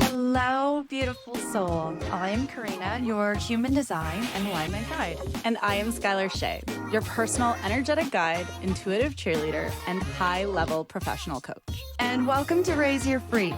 Hello, beautiful soul. I am Korinna, your human design and alignment guide. And I am Skylar Shea, your personal energetic guide, intuitive cheerleader, and high-level professional coach. And welcome to Raise Your Freak.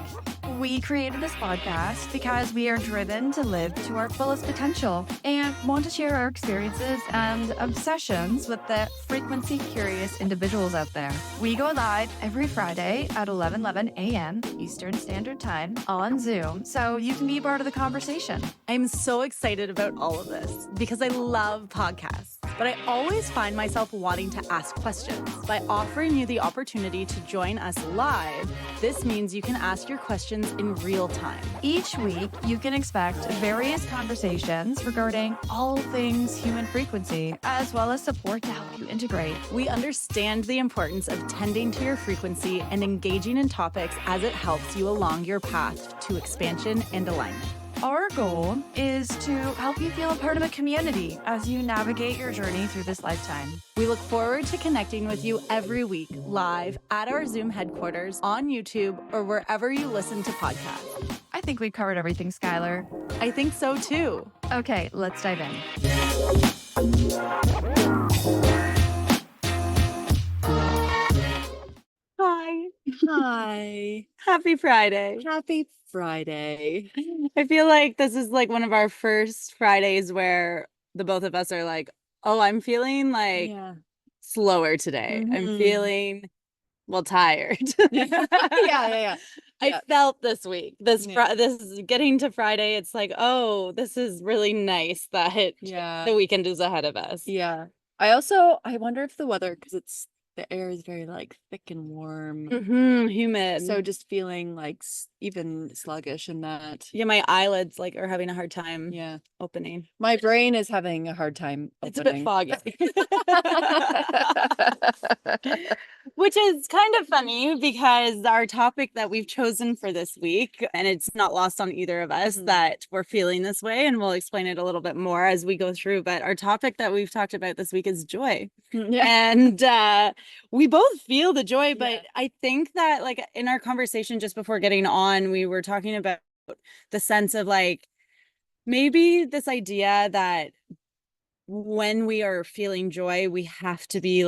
We created this podcast because we are driven to live to our fullest potential and want to share our experiences and obsessions with the frequency-curious individuals out there. We go live every Friday at 11:11 a.m. Eastern Standard Time on Zoom, so you can be part of the conversation. I'm so excited about all of this because I love podcasts, but I always find myself wanting to ask questions. By offering you the opportunity to join us live, this means you can ask your questions in real time. Each week, you can expect various conversations regarding all things human frequency, as well as support to help you integrate. We understand the importance of tending to your frequency and engaging in topics as it helps you along your path to expansion and alignment. Our goal is to help you feel a part of a community as you navigate your journey through this lifetime. We look forward to connecting with you every week, live at our Zoom headquarters, on YouTube, or wherever you listen to podcasts. I think we've covered everything, Skylar. I think so too. Okay, let's dive in. Hi. Hi. Happy Friday. Happy Friday. I feel like this is like one of our first Fridays where the both of us are like, oh, I'm feeling like slower today. I'm feeling, tired. Yeah. I felt this week, this is getting to Friday. It's like, oh, this is really nice that the weekend is ahead of us. Yeah. I wonder if the weather, because the air is very like thick and warm, humid. so just feeling like even sluggish in that. Yeah, my eyelids are having a hard time opening. My brain is having a hard time opening. It's a bit foggy. Which is kind of funny because our topic that we've chosen for this week, and it's not lost on either of us that we're feeling this way, and we'll explain it a little bit more as we go through, but our topic that we've talked about this week is joy. And we both feel the joy, but I think that in our conversation just before getting on, we were talking about the sense of maybe this idea that when we are feeling joy, we have to be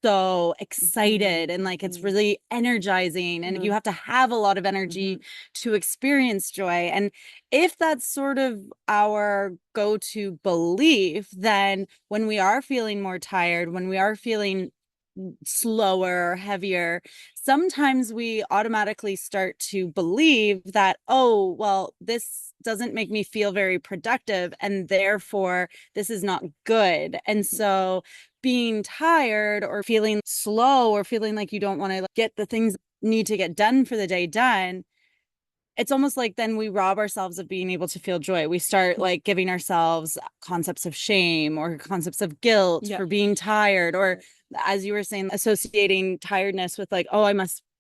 so excited and it's really energizing, and you have to have a lot of energy to experience joy. And if that's sort of our go-to belief, then when we are feeling more tired, when we are feeling slower, heavier, sometimes we automatically start to believe that, oh, well, this doesn't make me feel very productive, and therefore this is not good. And so being tired or feeling slow or feeling like you don't want to get the things need to get done for the day done, it's almost like then we rob ourselves of being able to feel joy. We start giving ourselves concepts of shame or concepts of guilt for being tired, or as you were saying, associating tiredness with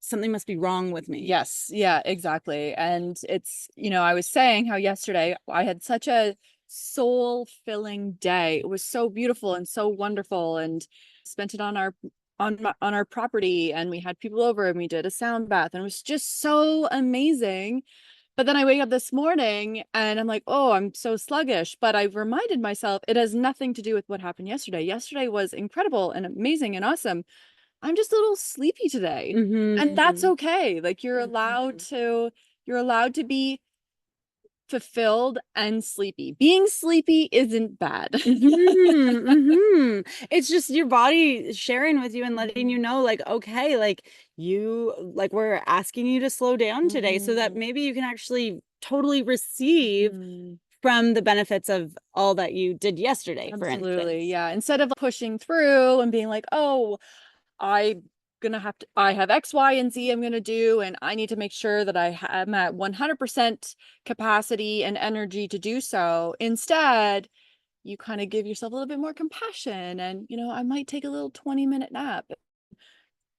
something must be wrong with me. Yes. Yeah, exactly. And it's, I was saying how yesterday I had such a soul-filling day. It was so beautiful and so wonderful, and spent it on our property, and we had people over and we did a sound bath, and it was just so amazing. But then I wake up this morning and I'm like, oh, I'm so sluggish. But I reminded myself it has nothing to do with what happened yesterday. Yesterday was incredible and amazing and awesome. I'm just a little sleepy today. And that's okay. You're allowed to be fulfilled and sleepy. Being sleepy isn't bad. It's just your body sharing with you and letting you know, okay, we're asking you to slow down today so that maybe you can actually totally receive from the benefits of all that you did yesterday. Absolutely. For instance. Yeah. Instead of pushing through and being like, oh, I have X, Y, and Z I'm gonna do, and I need to make sure that I'm at 100% capacity and energy to do so. Instead, you kind of give yourself a little bit more compassion, and I might take a little 20-minute nap.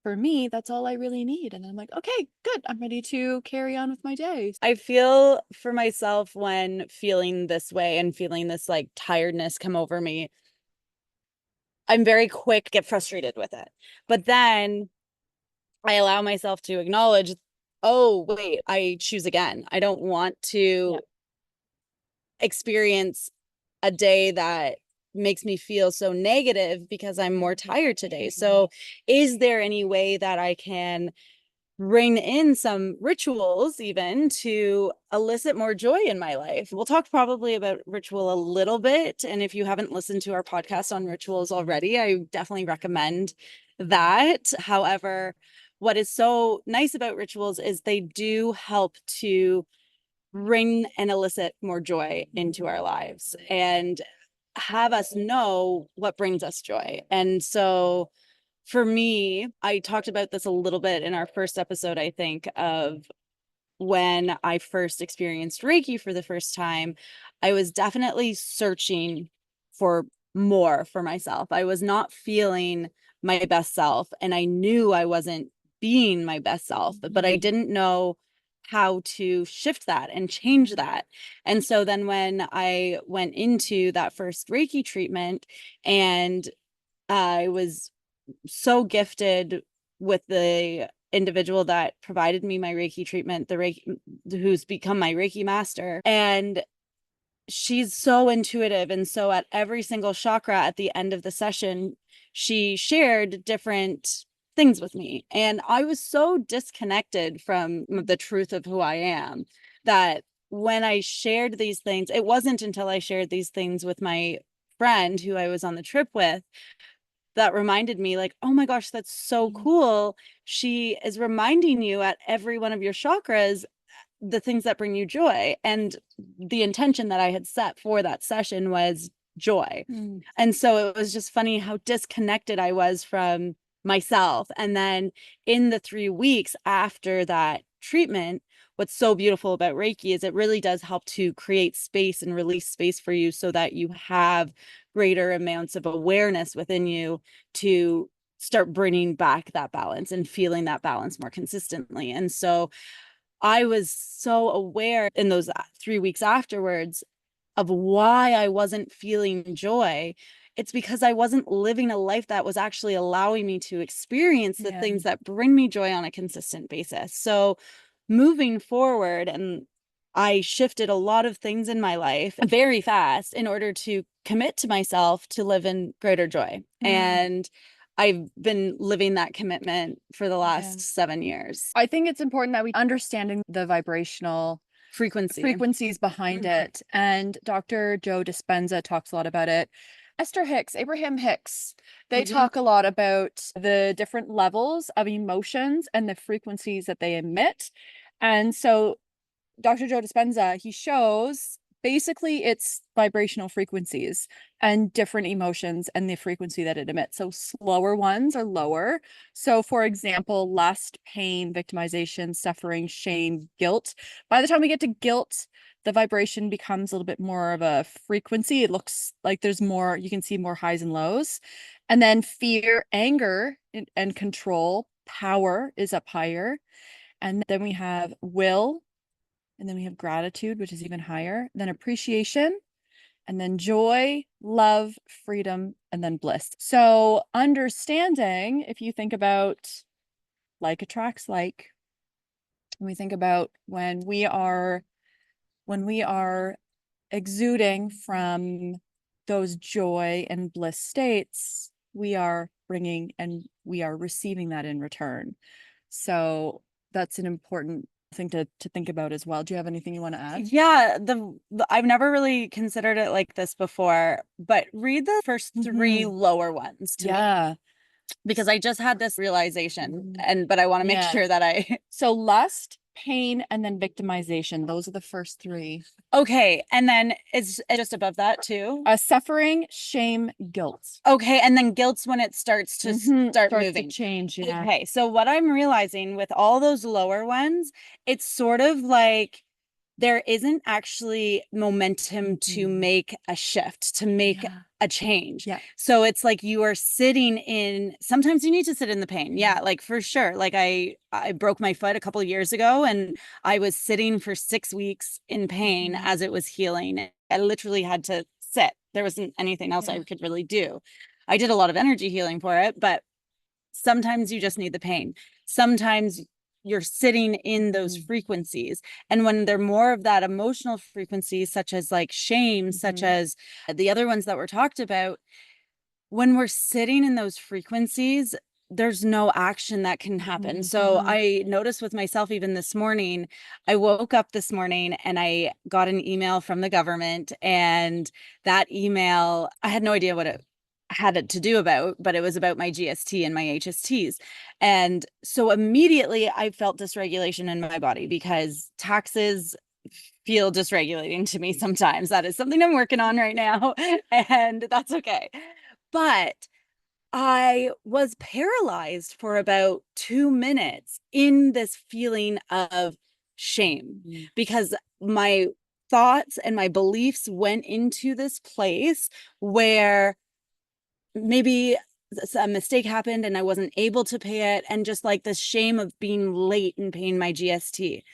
For me, that's all I really need. And I'm like, okay, good. I'm ready to carry on with my day. I feel for myself when feeling this way and feeling this tiredness come over me, I'm very quick, get frustrated with it. But then I allow myself to acknowledge, oh, wait, I choose again. I don't want to experience a day that makes me feel so negative because I'm more tired today. So is there any way that I can bring in some rituals even to elicit more joy in my life? We'll talk probably about ritual a little bit. And if you haven't listened to our podcast on rituals already, I definitely recommend that. However, what is so nice about rituals is they do help to bring and elicit more joy into our lives and have us know what brings us joy. And so for me, I talked about this a little bit in our first episode, I think, of when I first experienced Reiki for the first time. I was definitely searching for more for myself. I was not feeling my best self, and I knew I wasn't being my best self, but I didn't know how to shift that and change that. And so then when I went into that first Reiki treatment, and I was so gifted with the individual that provided me my Reiki treatment, the Reiki, who's become my Reiki master. And she's so intuitive. And so at every single chakra at the end of the session, she shared different things with me. And I was so disconnected from the truth of who I am that when I shared these things, it wasn't until I shared these things with my friend who I was on the trip with that reminded me, like, oh my gosh, that's so cool. She is reminding you at every one of your chakras the things that bring you joy. And the intention that I had set for that session was joy. And so it was just funny how disconnected I was from myself. And then in the 3 weeks after that treatment, what's so beautiful about Reiki is it really does help to create space and release space for you so that you have greater amounts of awareness within you to start bringing back that balance and feeling that balance more consistently. And so I was so aware in those 3 weeks afterwards of why I wasn't feeling joy. It's because I wasn't living a life that was actually allowing me to experience the things that bring me joy on a consistent basis. So moving forward, and I shifted a lot of things in my life very fast in order to commit to myself to live in greater joy. And I've been living that commitment for the last 7 years. I think it's important that we understanding the vibrational frequencies behind it. And Dr. Joe Dispenza talks a lot about it. Esther Hicks, Abraham Hicks, they talk a lot about the different levels of emotions and the frequencies that they emit. And so Dr. Joe Dispenza, he shows basically it's vibrational frequencies and different emotions and the frequency that it emits. So slower ones are lower. So for example, lust, pain, victimization, suffering, shame, guilt. By the time we get to guilt, the vibration becomes a little bit more of a frequency. It looks like there's more, you can see more highs and lows. And then fear, anger, and control, power is up higher. And then we have will, and then we have gratitude, which is even higher, then appreciation, and then joy, love, freedom, and then bliss. So understanding, if you think about like attracts like, when we think about when we are exuding from those joy and bliss states, we are bringing and we are receiving that in return. So that's an important thing to think about as well. Do you have anything you want to add? Yeah, I've never really considered it like this before, but read the first 3 lower ones to me, because I just had this realization, but I want to make sure that I So lust, pain, and then victimization. Those are the first 3. okay, and then it's just above that too. Suffering, shame, guilt. Okay, and then guilt's when it starts to start moving. To change. Yeah. Okay, so what I'm realizing with all those lower ones, it's sort of like there isn't actually momentum to make a shift, to make a change. Yeah. So it's like you are sitting in, sometimes you need to sit in the pain. Yeah, like for sure. Like I broke my foot a couple of years ago and I was sitting for 6 weeks in pain as it was healing. I literally had to sit. There wasn't anything else I could really do. I did a lot of energy healing for it, but sometimes you just need the pain. Sometimes you're sitting in those frequencies. And when they're more of that emotional frequencies, such as like shame, such as the other ones that were talked about, when we're sitting in those frequencies, there's no action that can happen. So I noticed with myself, even this morning, I woke up this morning and I got an email from the government, and that email, I had no idea what it had it to do about, but it was about my GST and my HSTs. And so immediately I felt dysregulation in my body, because taxes feel dysregulating to me sometimes. That is something I'm working on right now, and that's okay. But I was paralyzed for about 2 minutes in this feeling of shame, because my thoughts and my beliefs went into this place where maybe a mistake happened and I wasn't able to pay it, and just like the shame of being late and paying my GST.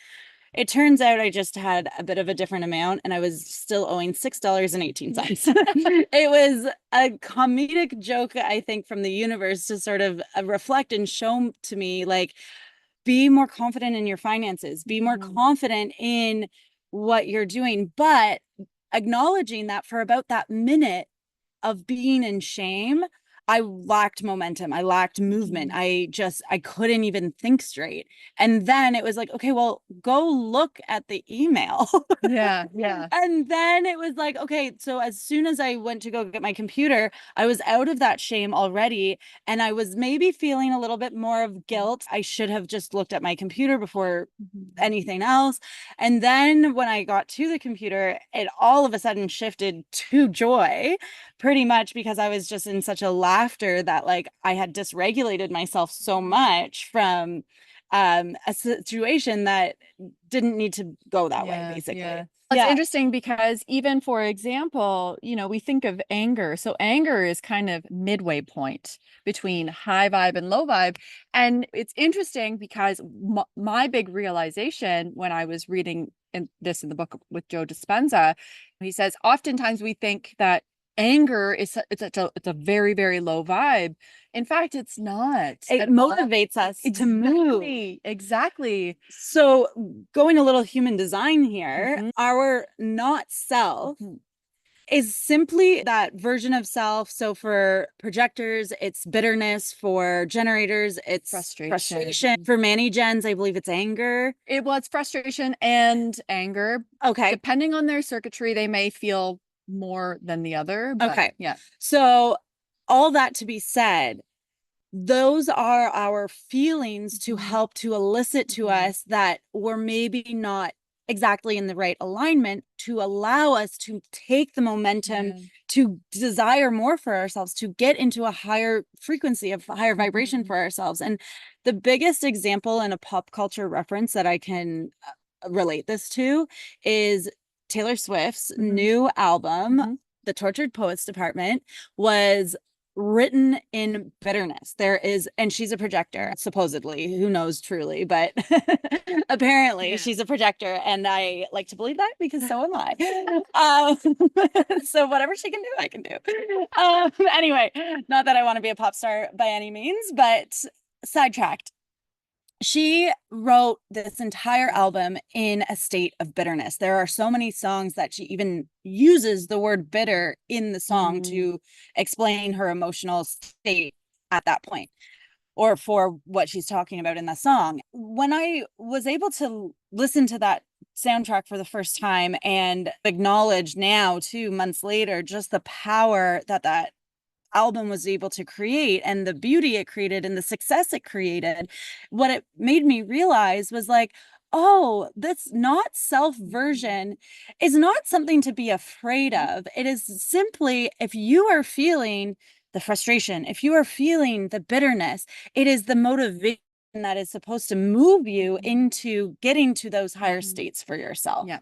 It turns out I just had a bit of a different amount, and I was still owing $6.18. It was a comedic joke, I think, from the universe to sort of reflect and show to me, like, be more confident in your finances, be more confident in what you're doing. But acknowledging that for about that minute of being in shame, I lacked momentum. I lacked movement. I couldn't even think straight. And then it was like, okay, well, go look at the email. Yeah. And then it was like, okay, so as soon as I went to go get my computer, I was out of that shame already. And I was maybe feeling a little bit more of guilt. I should have just looked at my computer before anything else. And then when I got to the computer, it all of a sudden shifted to joy, pretty much because I was just in such a laughter that, like, I had dysregulated myself so much from a situation that didn't need to go that way, basically. It's interesting because even, for example, we think of anger. So anger is kind of midway point between high vibe and low vibe. And it's interesting because my big realization when I was reading in the book with Joe Dispenza, he says, oftentimes we think that anger is it's a very, very low vibe. In fact, it's not. It motivates us to move. Exactly. So going a little human design here, our not self is simply that version of self. So for projectors, it's bitterness. For generators, it's frustration. For Manny gens, I believe it's anger. It's frustration and anger. Okay. Depending on their circuitry, they may feel more than the other. Okay. Yeah. So all that to be said, those are our feelings to help to elicit to us that we're maybe not exactly in the right alignment, to allow us to take the momentum to desire more for ourselves, to get into a higher frequency, of higher vibration for ourselves. And the biggest example in a pop culture reference that I can relate this to is Taylor Swift's new album, The Tortured Poets Department, was written in bitterness. And she's a projector, supposedly, who knows truly, but apparently she's a projector, and I like to believe that because so am I. So whatever she can do, I can do. Anyway, not that I want to be a pop star by any means, but sidetracked. She wrote this entire album in a state of bitterness. There are so many songs that she even uses the word bitter in the song to explain her emotional state at that point, or for what she's talking about in the song. When I was able to listen to that soundtrack for the first time and acknowledge now, 2 months later, just the power that album was able to create, and the beauty it created, and the success it created, what it made me realize was like, oh, this not self version is not something to be afraid of. It is simply, if you are feeling the frustration, if you are feeling the bitterness, it is the motivation that is supposed to move you into getting to those higher states for yourself. Yeah.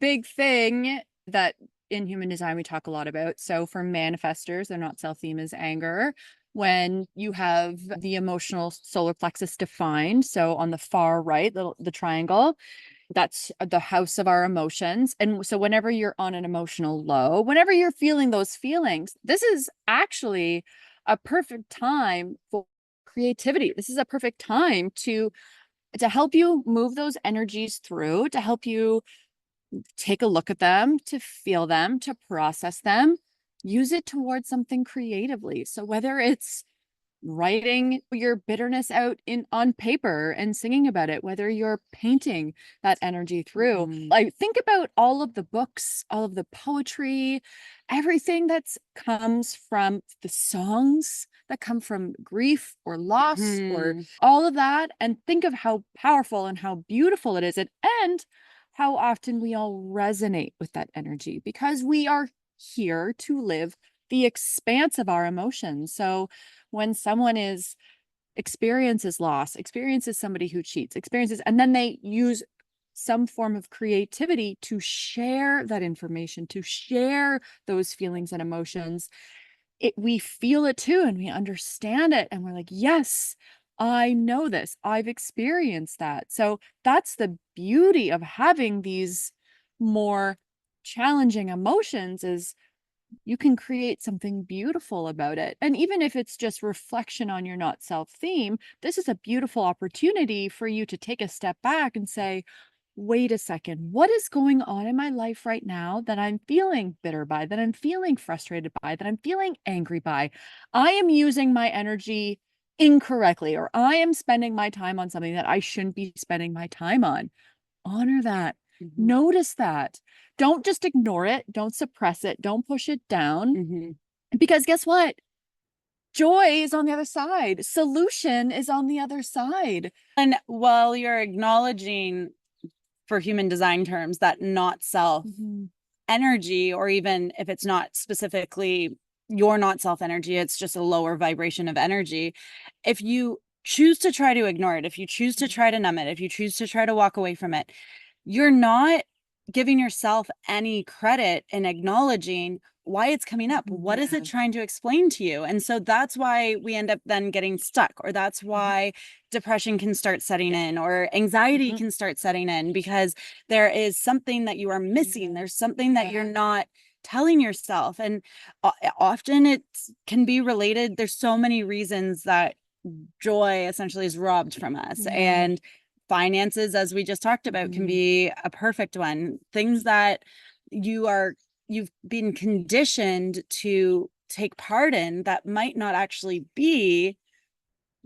Big thing that in human design we talk a lot about. So for manifestors, their not self theme is anger. When you have the emotional solar plexus defined, so on the far right, the triangle, that's the house of our emotions. And so whenever you're on an emotional low, whenever you're feeling those feelings, this is actually a perfect time for creativity. This is a perfect time to help you move those energies through, to help you take a look at them, to feel them, to process them, use it towards something creatively. So whether it's writing your bitterness out on paper and singing about it, whether you're painting that energy through, like think about all of the books, all of the poetry, everything that's comes from the songs that come from grief or loss or all of that, and think of how powerful and how beautiful it is, and how often we all resonate with that energy, because we are here to live the expanse of our emotions. So when someone experiences loss, experiences somebody who cheats, and then they use some form of creativity to share that information, to share those feelings and emotions, we feel it too, and we understand it, and we're like, yes, I know this, I've experienced that. So that's the beauty of having these more challenging emotions, is you can create something beautiful about it. And even if it's just reflection on your not self theme, this is a beautiful opportunity for you to take a step back and say, wait a second, what is going on in my life right now that I'm feeling bitter by, that I'm feeling frustrated by, that I'm feeling angry by? I am using my energy incorrectly, or I am spending my time on something that I shouldn't be spending my time on. Honor that. Notice that. Don't just ignore it. Don't suppress it. Don't push it down. Because guess what? Joy is on the other side. Solution is on the other side. And while you're acknowledging, for human design terms, that not self energy, or even if it's not specifically your not self energy, it's just a lower vibration of energy. If you choose to try to ignore it, if you choose to try to numb it, if you choose to try to walk away from it, you're not giving yourself any credit in acknowledging why it's coming up. What is it trying to explain to you? And so that's why we end up then getting stuck, or that's why depression can start setting in, or anxiety can start setting in, because there is something that you are missing. There's something that you're not telling yourself. And often it can be related. There's so many reasons that joy essentially is robbed from us. And finances, as we just talked about, can be a perfect one. Things that you've been conditioned to take part in that might not actually be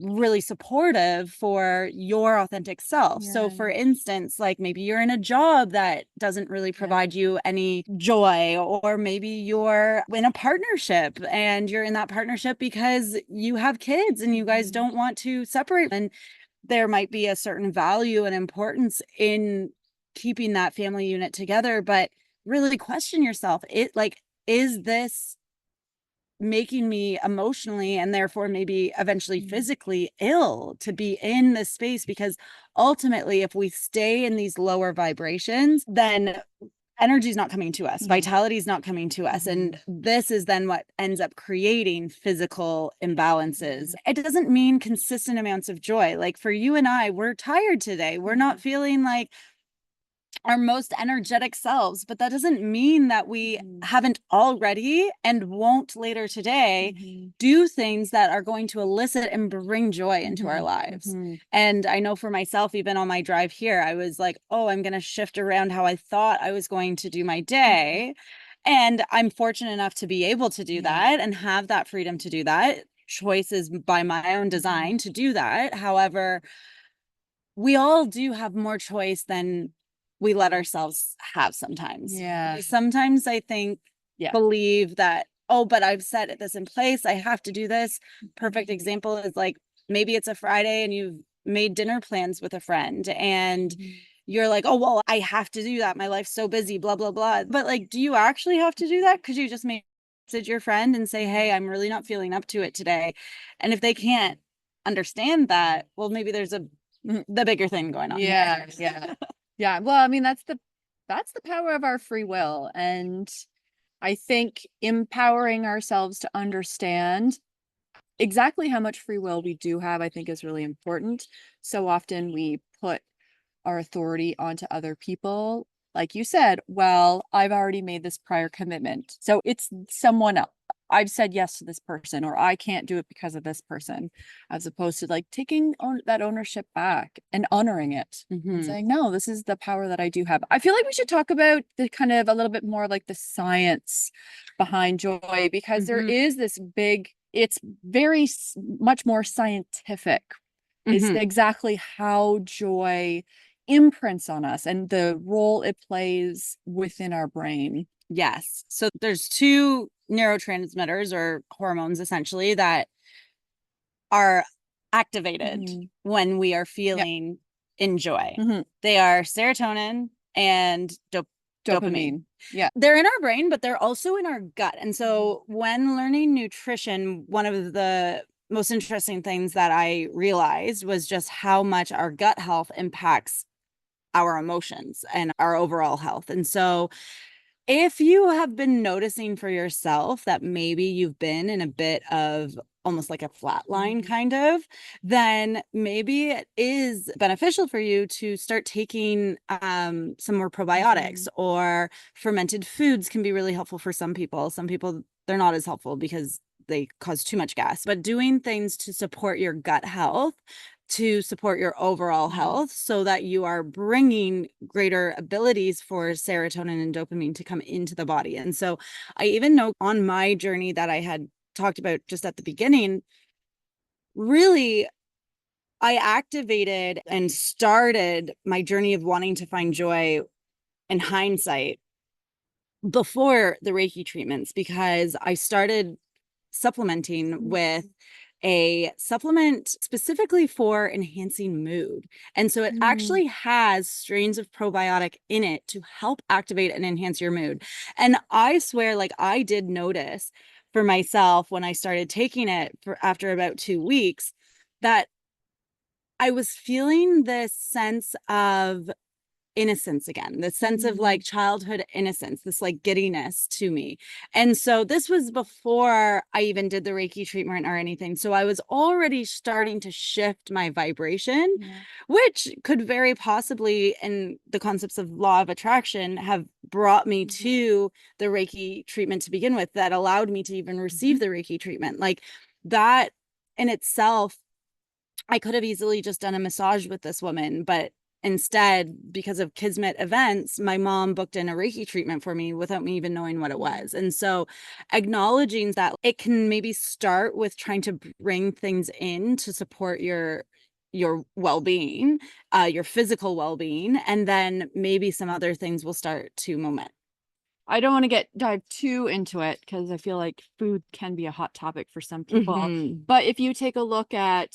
really supportive for your authentic self. So for instance, like maybe you're in a job that doesn't really provide you any joy, or maybe you're in a partnership and you're in that partnership because you have kids and you guys don't want to separate. And there might be a certain value and importance in keeping that family unit together, but really question yourself. Is this making me emotionally and therefore maybe eventually physically ill to be in this space? Because ultimately, if we stay in these lower vibrations, then energy is not coming to us, vitality is not coming to us, and this is then what ends up creating physical imbalances. It doesn't mean consistent amounts of joy. Like for you and I, we're tired today, we're not feeling like our most energetic selves, but that doesn't mean that we haven't already and won't later today do things that are going to elicit and bring joy into our lives. And I know for myself, even on my drive here, I was like, oh, I'm going to shift around how I thought I was going to do my day. And I'm fortunate enough to be able to do that and have that freedom to do that. Choices by my own design to do that. However, we all do have more choice than we let ourselves have sometimes. Sometimes I think, believe that, oh, but I've set this in place, I have to do this. Perfect example is like, maybe it's a Friday and you've made dinner plans with a friend and you're like, oh, well, I have to do that, my life's so busy, blah, blah, blah. But like, do you actually have to do that? Could you just message your friend and say, hey, I'm really not feeling up to it today? And if they can't understand that, well, maybe there's the bigger thing going on. Yeah. Well, I mean, that's the power of our free will. And I think empowering ourselves to understand exactly how much free will we do have, I think is really important. So often we put our authority onto other people. Like you said, well, I've already made this prior commitment, so it's someone else. I've said yes to this person, or I can't do it because of this person, as opposed to like taking that ownership back and honoring it and saying, no, this is the power that I do have. I feel like we should talk about the kind of a little bit more like the science behind joy, because there is this big, it's very much more scientific, is exactly how joy imprints on us and the role it plays within our brain. Yes. So there's two neurotransmitters or hormones essentially that are activated when we are feeling in joy. They are serotonin and dopamine. Yeah. They're in our brain, but they're also in our gut. And so when learning nutrition, one of the most interesting things that I realized was just how much our gut health impacts our emotions and our overall health. And so if you have been noticing for yourself that maybe you've been in a bit of almost like a flat line kind of, then maybe it is beneficial for you to start taking some more probiotics, or fermented foods can be really helpful for some people. Some people, they're not as helpful because they cause too much gas, but doing things to support your gut health, to support your overall health, so that you are bringing greater abilities for serotonin and dopamine to come into the body. And so I even know on my journey that I had talked about just at the beginning, really, I activated and started my journey of wanting to find joy in hindsight before the Reiki treatments, because I started supplementing with a supplement specifically for enhancing mood. And so it actually has strains of probiotic in it to help activate and enhance your mood. And I swear, like, I did notice for myself when I started taking it for after about 2 weeks, that I was feeling this sense of innocence again, the sense of like childhood innocence, this like giddiness to me. And so this was before I even did the Reiki treatment or anything. So I was already starting to shift my vibration, which could very possibly, in the concepts of law of attraction, have brought me to the Reiki treatment to begin with, that allowed me to even receive the Reiki treatment. Like that in itself, I could have easily just done a massage with this woman, but instead, because of Kismet events, my mom booked in a Reiki treatment for me without me even knowing what it was. And so acknowledging that it can maybe start with trying to bring things in to support your well-being, your physical well-being, and then maybe some other things will start to moment. I don't want to dive too into it because I feel like food can be a hot topic for some people. But if you take a look at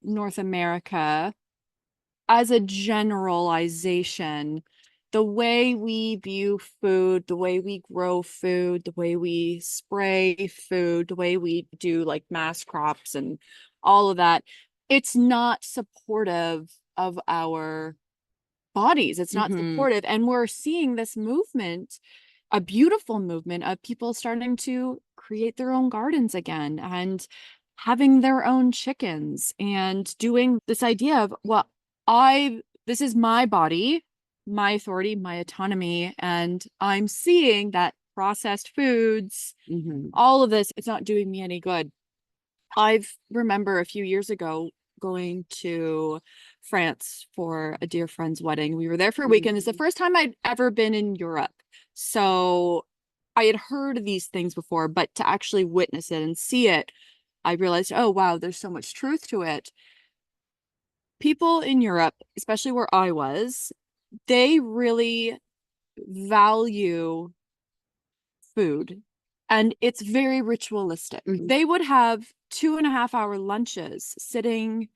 North America, as a generalization, the way we view food, the way we grow food, the way we spray food, the way we do like mass crops and all of that, it's not supportive of our bodies. It's not supportive. And we're seeing this movement, a beautiful movement of people starting to create their own gardens again and having their own chickens and doing this idea of, well, this is my body, my authority, my autonomy, and I'm seeing that processed foods, all of this, it's not doing me any good. I remember a few years ago going to France for a dear friend's wedding. We were there for a weekend. It's the first time I'd ever been in Europe. So I had heard these things before, but to actually witness it and see it, I realized, oh, wow, there's so much truth to it. People in Europe, especially where I was, they really value food, and it's very ritualistic. They would have 2.5-hour lunches sitting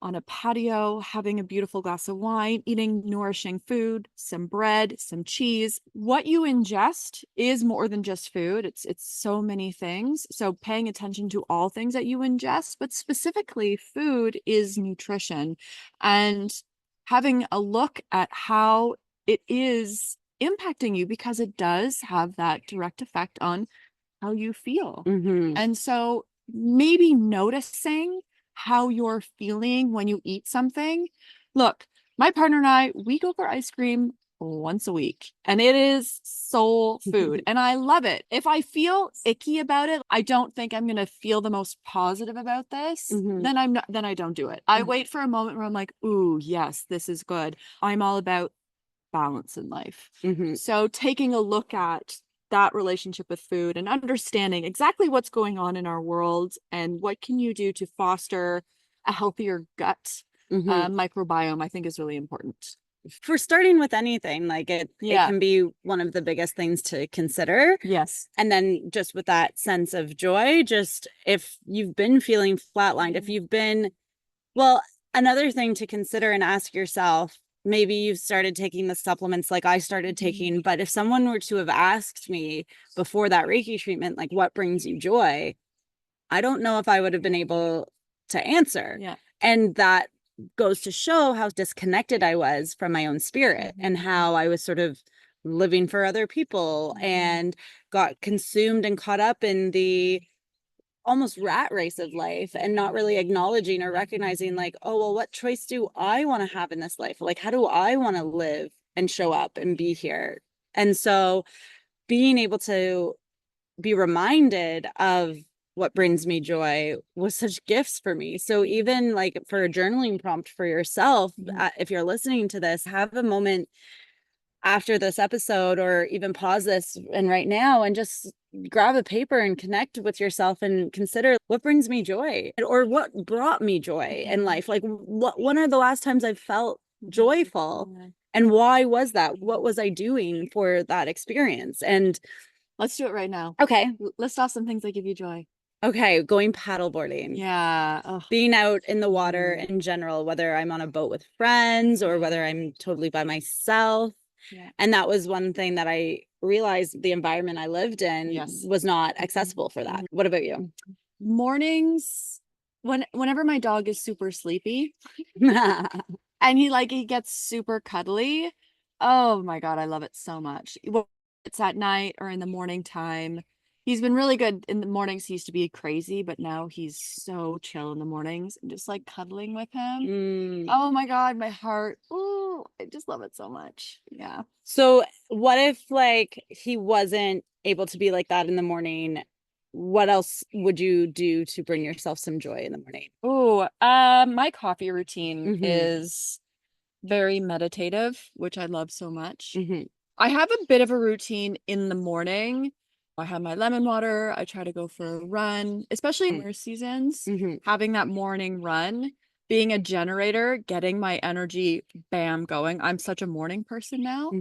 on a patio, having a beautiful glass of wine, eating nourishing food, some bread, some cheese. What you ingest is more than just food. It's so many things. So paying attention to all things that you ingest, but specifically food is nutrition, and having a look at how it is impacting you, because it does have that direct effect on how you feel. And so maybe noticing how you're feeling when you eat something. Look, my partner and I, we go for ice cream once a week, and it is soul food and I love it. If I feel icky about it, I don't think I'm going to feel the most positive about this, then I don't do it. I wait for a moment where I'm like, ooh, yes, this is good. I'm all about balance in life. So taking a look at that relationship with food and understanding exactly what's going on in our world and what can you do to foster a healthier gut microbiome, I think is really important. For starting with anything, like it can be one of the biggest things to consider. Yes. And then just with that sense of joy, just if you've been feeling flatlined, if you've been, well, another thing to consider and ask yourself, maybe you've started taking the supplements like I started taking, but if someone were to have asked me before that Reiki treatment, like what brings you joy, I don't know if I would have been able to answer. Yeah. And that goes to show how disconnected I was from my own spirit and how I was sort of living for other people and got consumed and caught up in the almost rat race of life and not really acknowledging or recognizing like, oh, well, what choice do I want to have in this life? Like, how do I want to live and show up and be here? And so being able to be reminded of what brings me joy was such gifts for me. So even like for a journaling prompt for yourself, if you're listening to this, have a moment after this episode or even pause this and right now and just grab a paper and connect with yourself and consider what brings me joy or what brought me joy in life. Like when are the last times I've felt joyful and why was that? What was I doing for that experience? And let's do it right now. Okay. List off some things that give you joy. Okay, going paddleboarding. Yeah. Being out in the water in general, whether I'm on a boat with friends or whether I'm totally by myself. Yeah. And that was one thing that I realized the environment I lived in was not accessible for that. What about you? Mornings, whenever my dog is super sleepy and he gets super cuddly. Oh my God, I love it so much. It's at night or in the morning time. He's been really good in the mornings. He used to be crazy, but now he's so chill in the mornings and just like cuddling with him. Oh my God, my heart. Oh, I just love it so much. Yeah. So what if like he wasn't able to be like that in the morning? What else would you do to bring yourself some joy in the morning? Oh, my coffee routine is very meditative, which I love so much. I have a bit of a routine in the morning. I have my lemon water. I try to go for a run, especially in winter seasons. Having that morning run, being a generator, getting my energy, bam, going. I'm such a morning person now.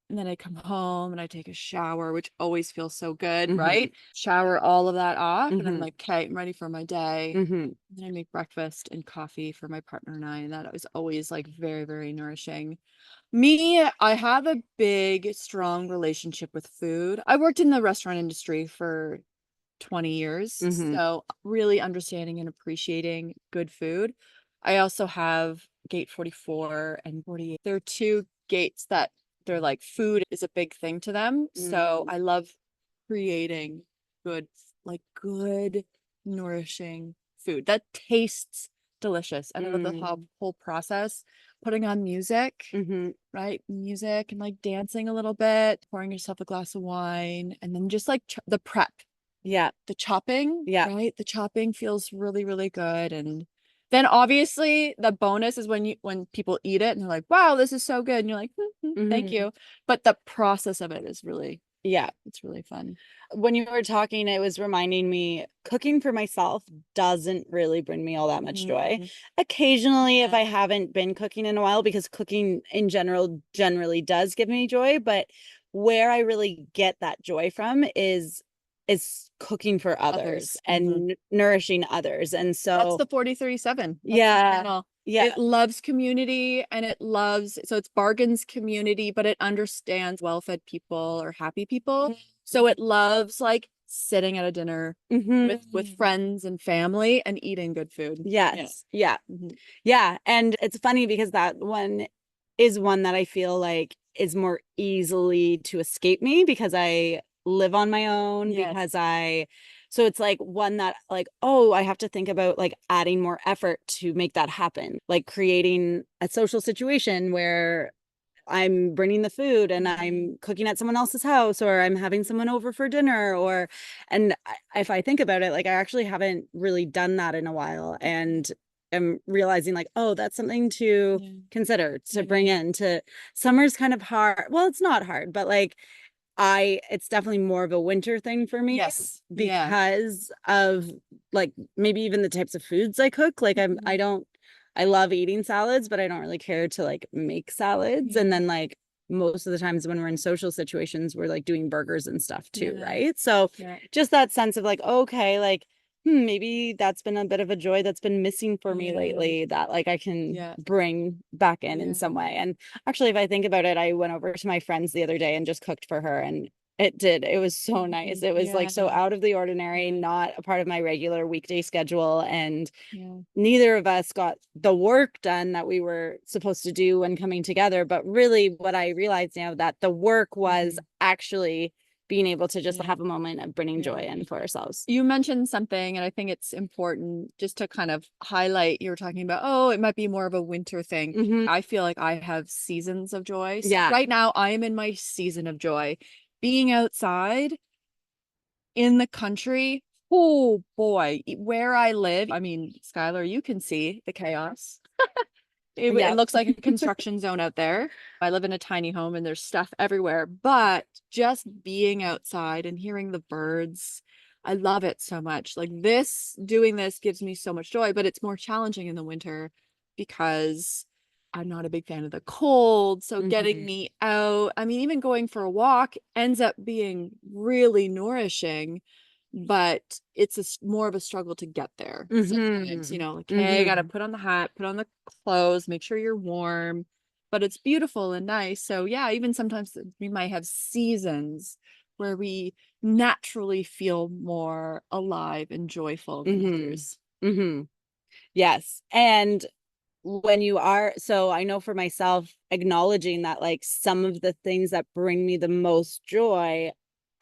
And then I come home and I take a shower, which always feels so good, right? Shower all of that off. And I'm like, okay, I'm ready for my day. And then I make breakfast and coffee for my partner and I. And that was always like very, very nourishing. Me, I have a big, strong relationship with food. I worked in the restaurant industry for 20 years. So really understanding and appreciating good food. I also have gate 44 and 48. They're two gates that they're like food is a big thing to them. So I love creating good, nourishing food that tastes delicious. And I love the whole process, putting on music, right? Music and like dancing a little bit, pouring yourself a glass of wine, and then just like the prep. Yeah. The chopping. Yeah. Right. The chopping feels really, really good. And then obviously the bonus is when people eat it and they're like, wow, this is so good. And you're like, thank you. But the process of it is really, it's really fun. When you were talking, it was reminding me cooking for myself doesn't really bring me all that much joy. Occasionally, if I haven't been cooking in a while, because cooking in general generally does give me joy, but where I really get that joy from is cooking for others and nourishing others. And so that's the 4037. Yeah. It loves community and so it's Bargain's community, but it understands well-fed people or happy people. So it loves like sitting at a dinner with friends and family and eating good food. Yes. Yeah. And it's funny because that one is one that I feel like is more easily to escape me because I live on my own, because so it's like one that like, oh, I have to think about like adding more effort to make that happen, like creating a social situation where I'm bringing the food and I'm cooking at someone else's house, or I'm having someone over for dinner, and if I think about it, like I actually haven't really done that in a while, and I'm realizing like, oh, that's something to consider, to bring into. Summer's kind of hard. Well, it's not hard, but like it's definitely more of a winter thing for me. Yes. Because of like maybe even the types of foods I cook. Like I love eating salads, but I don't really care to like make salads. And then like most of the times when we're in social situations, we're like doing burgers and stuff too, right? So just that sense of like, okay, like maybe that's been a bit of a joy that's been missing for me lately, that like I can bring back in some way. And actually, if I think about it, I went over to my friend's the other day and just cooked for her, and it was so nice. It was like so out of the ordinary, not a part of my regular weekday schedule, and neither of us got the work done that we were supposed to do when coming together. But really what I realized now, that the work was actually being able to just have a moment of bringing joy in for ourselves. You mentioned something, and I think it's important just to kind of highlight. You were talking about, oh, it might be more of a winter thing. I feel like I have seasons of joy. So right now I am in my season of joy. Being outside in the country, oh boy, where I live. I mean, Skylar, you can see the chaos. It looks like a construction zone out there. I live in a tiny home and there's stuff everywhere, but just being outside and hearing the birds, I love it so much. Like doing this gives me so much joy, but it's more challenging in the winter because I'm not a big fan of the cold. So getting me out, I mean, even going for a walk ends up being really nourishing, but it's more of a struggle to get there. Sometimes, like, hey, I gotta put on the hat, put on the clothes, make sure you're warm, but it's beautiful and nice. So yeah, even sometimes we might have seasons where we naturally feel more alive and joyful than others. Yes. And so I know for myself, acknowledging that like some of the things that bring me the most joy,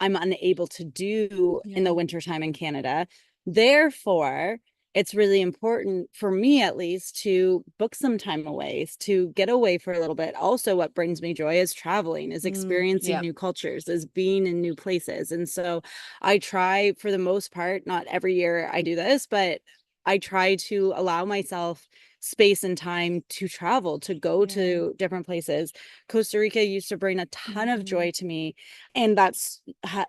I'm unable to do in the wintertime in Canada. Therefore, it's really important for me, at least, to book some time away, to get away for a little bit. Also, what brings me joy is traveling, is experiencing new cultures, is being in new places. And so I try, for the most part, not every year I do this, but I try to allow myself space and time to travel, to go to different places. Costa Rica used to bring a ton of joy to me, and that's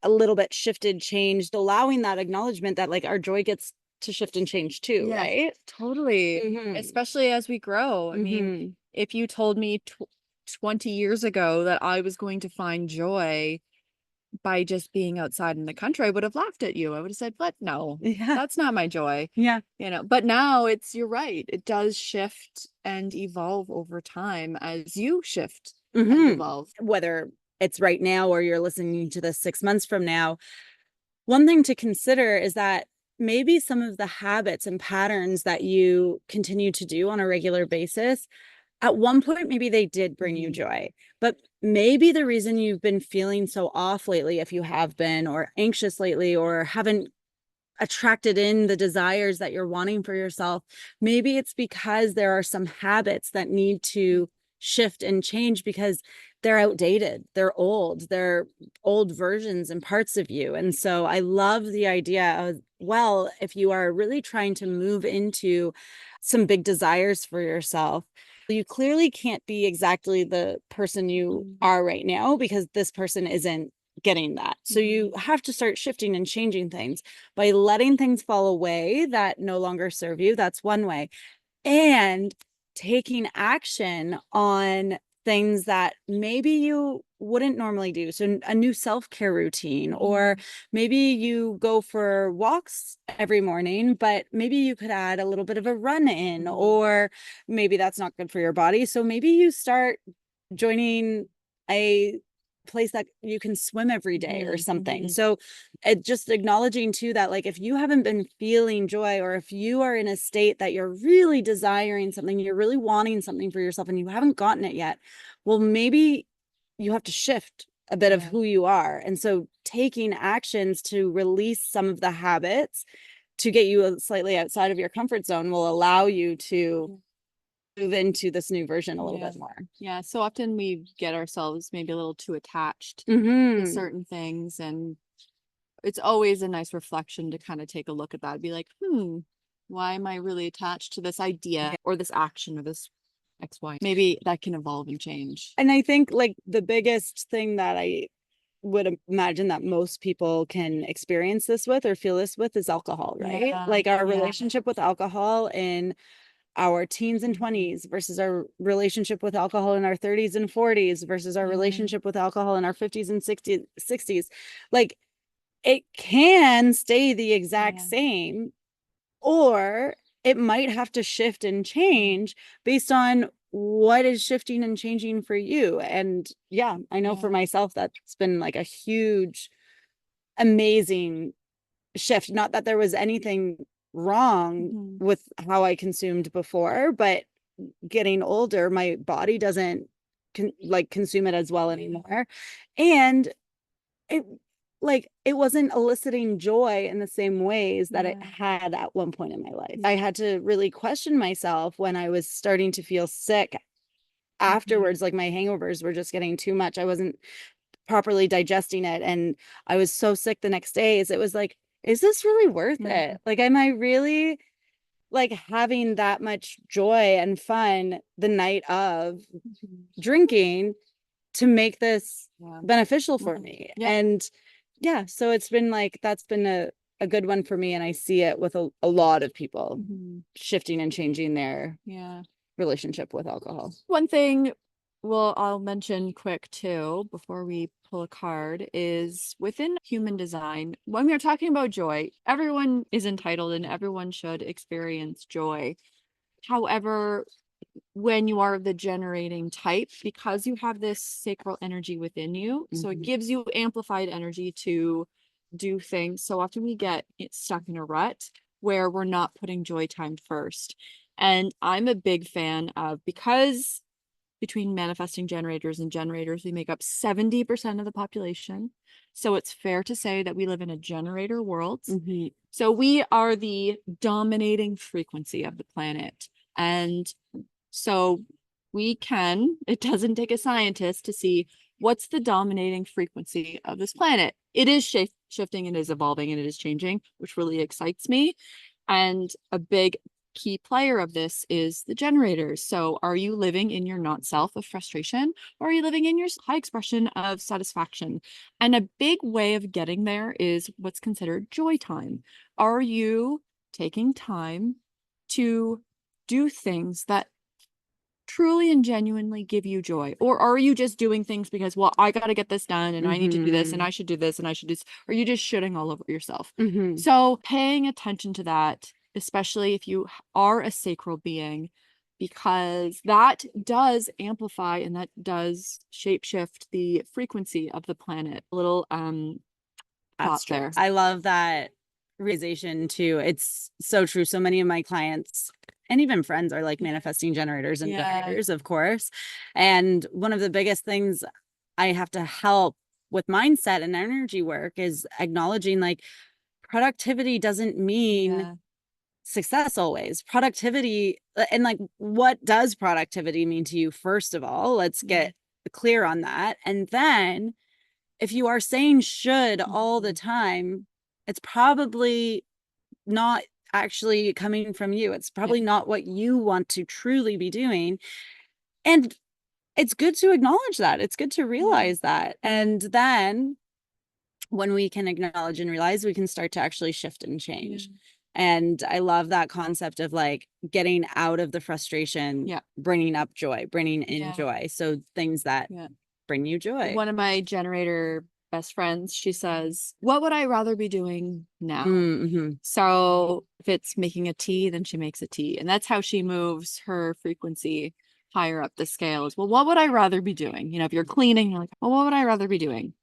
a little bit shifted, changed, allowing that acknowledgement that like our joy gets to shift and change too, right? Totally. Especially as we grow. I mean, if you told me 20 years ago that I was going to find joy by just being outside in the country, I would have laughed at you. I would have said, "But no, that's not my joy." But now you're right. It does shift and evolve over time as you shift and evolve. Whether it's right now or you're listening to this 6 months from now, one thing to consider is that maybe some of the habits and patterns that you continue to do on a regular basis, at one point, maybe they did bring you joy, but maybe the reason you've been feeling so off lately, if you have been, or anxious lately, or haven't attracted in the desires that you're wanting for yourself, maybe it's because there are some habits that need to shift and change because they're outdated, they're old versions and parts of you. And so I love the idea of, well, if you are really trying to move into some big desires for yourself, you clearly can't be exactly the person you are right now, because this person isn't getting that. So you have to start shifting and changing things by letting things fall away that no longer serve you. That's one way. And taking action on things that maybe you wouldn't normally do. So a new self-care routine, or maybe you go for walks every morning, but maybe you could add a little bit of a run in, or maybe that's not good for your body. So maybe you start joining a place that you can swim every day or something. So just acknowledging too that like if you haven't been feeling joy, or if you are in a state that you're really desiring something, you're really wanting something for yourself and you haven't gotten it yet, well, maybe you have to shift a bit of who you are. And so taking actions to release some of the habits to get you slightly outside of your comfort zone will allow you to move into this new version a little Yeah. bit more. Yeah. So often we get ourselves maybe a little too attached to Mm-hmm. certain things, and it's always a nice reflection to kind of take a look at that and be like, why am I really attached to this idea or this action or this XY? Maybe that can evolve and change. And I think like the biggest thing that I would imagine that most people can experience this with or feel this with is alcohol, right? Yeah. Like our Yeah. relationship with alcohol in our teens and 20s versus our relationship with alcohol in our 30s and 40s versus our relationship with alcohol in our 50s and 60s. Like it can stay the exact same, or it might have to shift and change based on what is shifting and changing for you. And yeah, I know for myself, that's been like a huge, amazing shift. Not that there was anything wrong with how I consumed before, but getting older, my body doesn't consume it as well anymore. And it it wasn't eliciting joy in the same ways that it had at one point in my life. I had to really question myself when I was starting to feel sick afterwards. Like my hangovers were just getting too much. I wasn't properly digesting it, and I was so sick the next days. It was like, is this really worth it? Like, am I really like having that much joy and fun the night of drinking to make this beneficial for me? And yeah, so it's been like, that's been a good one for me. And I see it with a lot of people shifting and changing their relationship with alcohol. One thing, well, I'll mention quick too, before we pull a card, is within human design, when we're talking about joy, everyone is entitled and everyone should experience joy. However, when you are the generating type, because you have this sacral energy within you, so it gives you amplified energy to do things. So often we get stuck in a rut where we're not putting joy time first. And I'm a big fan of, because between manifesting generators and generators, we make up 70% of the population. So it's fair to say that we live in a generator world. So we are the dominating frequency of the planet. And so it doesn't take a scientist to see what's the dominating frequency of this planet. It is shifting, it is evolving, and it is changing, which really excites me. And a big key player of this is the generators. So are you living in your not self of frustration, or are you living in your high expression of satisfaction? And a big way of getting there is what's considered joy time. Are you taking time to do things that truly and genuinely give you joy? Or are you just doing things because, well, I got to get this done and I need to do this and I should do this and I should do this? Or are you just shitting all over yourself? So paying attention to that, especially if you are a sacral being, because that does amplify and that does shapeshift the frequency of the planet. A little That's true. there. I love that realization too. It's so true. So many of my clients and even friends are like manifesting generators and generators, of course. And one of the biggest things I have to help with mindset and energy work is acknowledging like productivity doesn't mean success always. Productivity, and like, what does productivity mean to you? First of all, let's get clear on that. And then if you are saying should all the time, it's probably not actually coming from you. It's probably not what you want to truly be doing. And it's good to acknowledge that. It's good to realize that. And then when we can acknowledge and realize, we can start to actually shift and change. And I love that concept of like getting out of the frustration, bringing up joy, bringing in joy. So things that bring you joy. One of my generator best friends, she says, what would I rather be doing now? So if it's making a tea, then she makes a tea. And that's how she moves her frequency higher up the scales. Well, what would I rather be doing? You know, if you're cleaning, you're like, well, what would I rather be doing?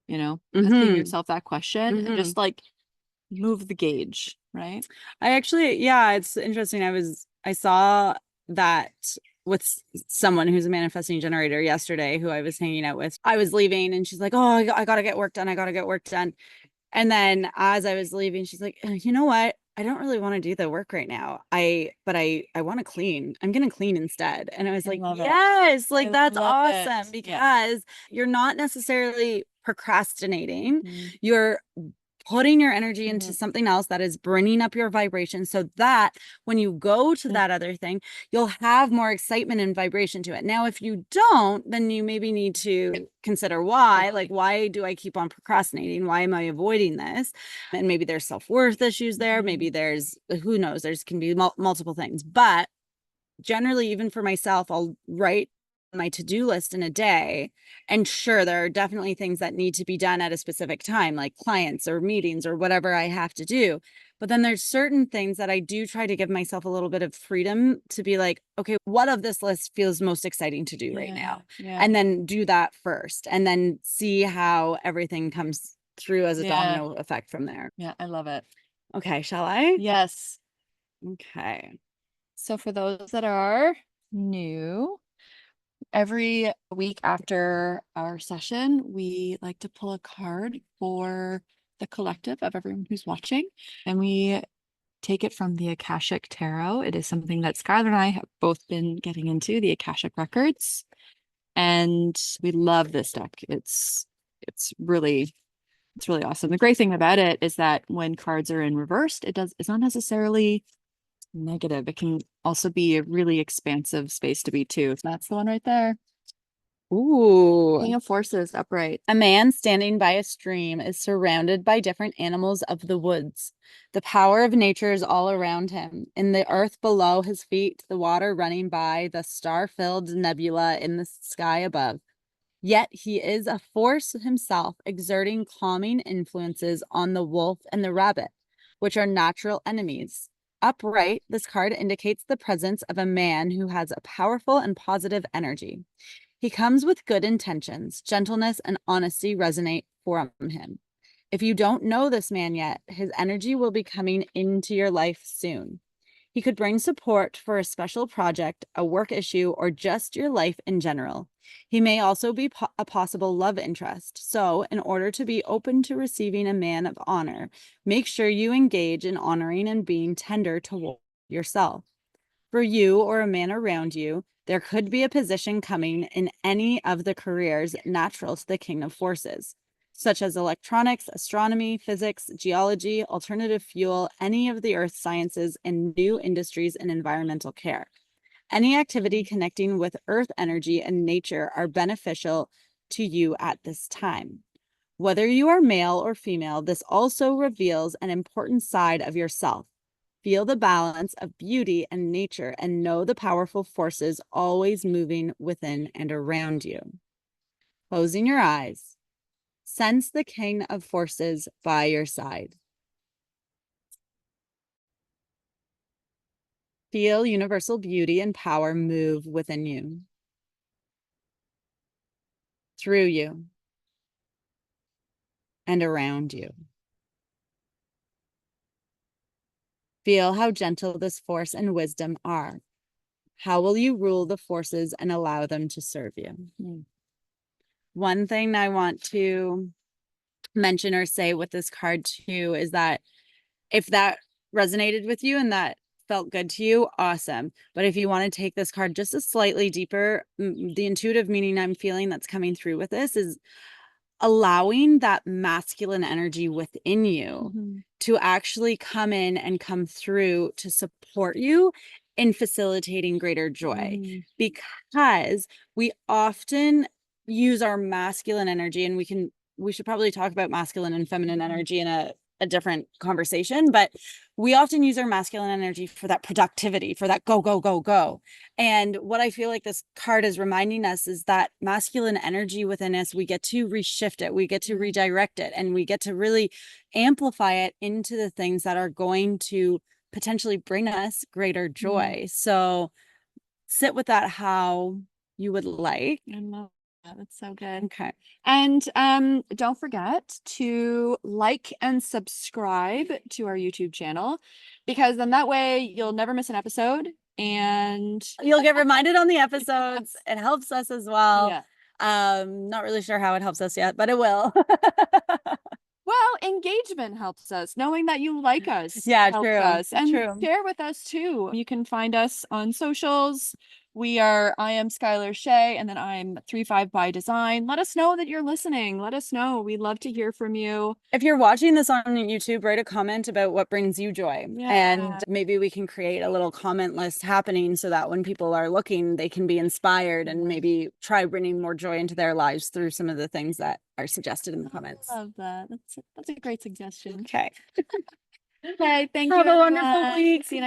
You know, asking yourself that question and just like move the gauge, right? I actually, it's interesting. I saw that with someone who's a manifesting generator yesterday who I was hanging out with. I was leaving and she's like, oh, I got to get work done. I got to get work done. And then as I was leaving, she's like, you know what? I don't really want to do the work right now. But I want to clean. I'm going to clean instead. And I was like, love it. yes, like I that's love awesome it. because you're not necessarily procrastinating. Mhm. You're putting your energy into Mhm. something else that is bringing up your vibration so that when you go to that other thing, you'll have more excitement and vibration to it. Now, if you don't, then you maybe need to consider why. Like, why do I keep on procrastinating? Why am I avoiding this? And maybe there's self-worth issues there. Maybe there's, who knows, there's can be multiple things. But generally, even for myself, I'll write my to-do list in a day, and sure, there are definitely things that need to be done at a specific time, like clients or meetings or whatever I have to do. But then there's certain things that I do try to give myself a little bit of freedom to be like, okay, what of this list feels most exciting to do right now? And then do that first, and then see how everything comes through as a domino effect from there. Yeah, I love it. Okay, shall I? Yes. Okay. So for those that are new, every week after our session, we like to pull a card for the collective of everyone who's watching, and we take it from the Akashic Tarot. It is something that Skylar and I have both been getting into, the Akashic Records, and we love this deck. It's really awesome. The great thing about it is that when cards are in reversed, it's not necessarily negative. It can also be a really expansive space to be too. That's the one right there. Ooh. King of Forces upright. A man standing by a stream is surrounded by different animals of the woods. The power of nature is all around him. In the earth below his feet, the water running by, the star-filled nebula in the sky above. Yet he is a force himself, exerting calming influences on the wolf and the rabbit, which are natural enemies. Upright, this card indicates the presence of a man who has a powerful and positive energy. He comes with good intentions. Gentleness and honesty resonate from him. If you don't know this man yet, his energy will be coming into your life soon. He could bring support for a special project, a work issue, or just your life in general. He may also be a possible love interest. So, in order to be open to receiving a man of honor, make sure you engage in honoring and being tender toward yourself. For you or a man around you, there could be a position coming in any of the careers natural to the King of Forces, such as electronics, astronomy, physics, geology, alternative fuel, any of the earth sciences, and new industries and environmental care. Any activity connecting with earth energy and nature are beneficial to you at this time. Whether you are male or female, this also reveals an important side of yourself. Feel the balance of beauty and nature and know the powerful forces always moving within and around you. Closing your eyes, sense the King of Forces by your side. Feel universal beauty and power move within you, through you, and around you. Feel how gentle this force and wisdom are. How will you rule the forces and allow them to serve you? One thing I want to mention or say with this card too is that if that resonated with you and that felt good to you, awesome. But if you want to take this card just a slightly deeper, the intuitive meaning I'm feeling that's coming through with this is allowing that masculine energy within you to actually come in and come through to support you in facilitating greater joy, because we often use our masculine energy, and we should probably talk about masculine and feminine energy in a different conversation, but we often use our masculine energy for that productivity, for that go, go, go, go. And what I feel like this card is reminding us is that masculine energy within us, we get to reshift it, we get to redirect it, and we get to really amplify it into the things that are going to potentially bring us greater joy. So sit with that how you would like. I love that. That's so good. Okay. And don't forget to like and subscribe to our YouTube channel, because then that way you'll never miss an episode and you'll get reminded on the episodes. It helps us as well. Yeah. Not really sure how it helps us yet, but it will. Well, engagement helps us. Knowing that you like us Yeah, helps true. us. And True. share with us too. You can find us on socials. I am Skylar Shea, and then I'm 35 by Design. Let us know that you're listening. Let us know. We'd love to hear from you. If you're watching this on YouTube, write a comment about what brings you joy. Yeah. And maybe we can create a little comment list happening so that when people are looking, they can be inspired and maybe try bringing more joy into their lives through some of the things that are suggested in the comments. I love that. That's a great suggestion. Okay. Okay, thank Have you. a wonderful everyone. week. See you next